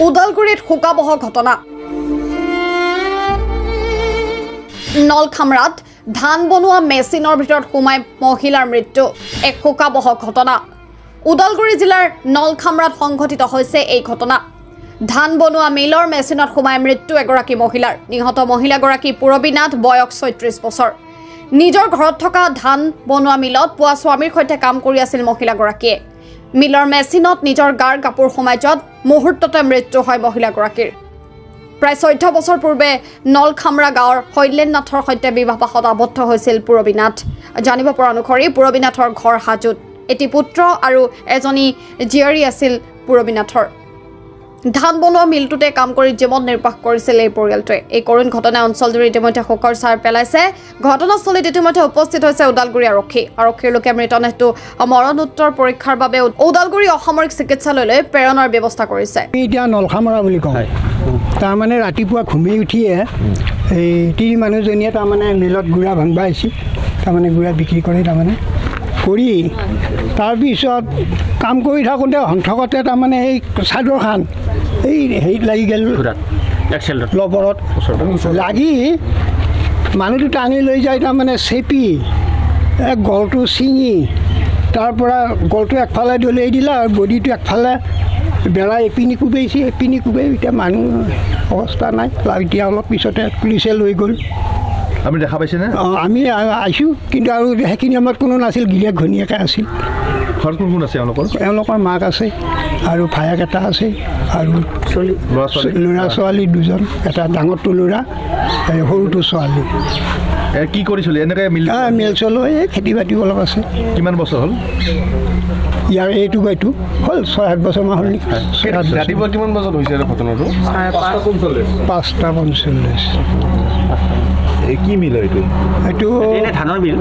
ওদালগুৰিত শোকাবহ ঘটনা। নলখামৰাত ধান বনোৱা মেচিনৰ ভিতৰত সোমাই মহিলাৰ মৃত্যু। এক শোকাবহ ঘটনা। ওদালগুৰি জিলাৰ নলখামৰাত সংঘটিত হৈছে এই ঘটনা। ধান বনোৱা মিলৰ মেচিনত সোমাই মৃত্যু এগৰাকী মহিলাৰ। নিহত মহিলাগৰাকী পূৰবী নাথ, বয়স ৩৬ বছৰ। নিজৰ ঘৰত থকা ধান বনোৱা মিলত পুৱা স্বামীৰ সৈতে কাম কৰি আছিল মহিলাগৰাকীয়ে। মিলৰ মেচিনত নিজৰ গাৰ কাপোৰ সোমাই যোৱাত মুহূৰ্ততে মৃত্যু হয় মহিলাগৰাকীৰ। প্ৰায় ১৪ বছৰ পূৰ্বে নলখামৰা গাঁৱৰ শৈলেন নাথৰ সৈতে বিবাহপাশত আবদ্ধ হৈছিল পূৰবী নাথ। জানিব পৰা অনুসৰি পূৰবী নাথৰ ঘৰ হাজোত। এটি পুত্ৰ আৰু এজনী জীয়ৰী আছিল পূৰবী নাথৰ। ধান বনোৱা মিলটোতে কাম কৰি জীৱন নিৰ্বাহ কৰিছিল এই পৰিয়ালটোৱে। এই কৰুণ ঘটনাই অঞ্চলজুৰি ইতিমধ্যে শোকৰ ছাৰ পেলাইছে। ঘটনাস্থলীত ইতিমধ্যে উপস্থিত হৈছে ওদালগুৰি আৰক্ষী। আৰক্ষীৰ লোকে মৃতদেহটো মৰণোত্তৰ পৰীক্ষাৰ বাবে ওদালগুৰি অসামৰিক চিকিৎসালয়লৈ প্ৰেৰণৰ ব্যৱস্থা কৰিছে। এতিয়া নলখামৰা বুলি কওঁ। তাৰমানে ৰাতিপুৱা ঘুমি উঠিয়ে এই তিনি মানুহজনীয়ে তাৰমানে মিলত গুড়া ভাঙবা আহিছিল। তাৰমানে গুড়া বিক্ৰী কৰি কৰি তাৰপিছত কাম কৰি থাকোঁতে হন্থকতে তাৰমানে এই চাদৰখন এই হেৰিত লাগি গ'ল, লবৰত লাগি মানুহটো টানি লৈ যায়। তাৰমানে চেপি গলটো ছিঙি তাৰ পৰা গলটো একফালে দলিয়াই দিলা আৰু বডিটো একফালে বেৰা এপিনি কোবাইছে, এপিনি কোবাই এতিয়া মানুহ অৱস্থা নাই। এতিয়া অলপ পিছতে পুলিচে লৈ গ'ল। আমি দেখা পাইছেনে? আমি আহিছোঁ, কিন্তু আৰু সেইখিনি সময়ত কোনো নাছিল, গিৰিয়েক ঘনীয়াকৈ আছিল। ঘৰত কোন কোন আছে তেওঁলোকৰ? এওঁলোকৰ মাক আছে আৰু ভায়েক এটা আছে আৰু ল'ৰা ছোৱালী দুজন, এটা ডাঙৰটো ল'ৰা, সৰুটো ছোৱালী। কি কৰিছিল এনেকৈ মিল চলো? এই খেতি বাতি অলপ আছে। কিমান বছৰ হ'ল ইয়াৰ? এইটো হ'ল ৬-৭ বছৰমান হ'ল নেকি। ৰাতিপুৱা কিমান বজাত হৈছে ঘটনাটো? ৫:৪৫। কি মিল এইটো? এইটো ধানৰ মিল।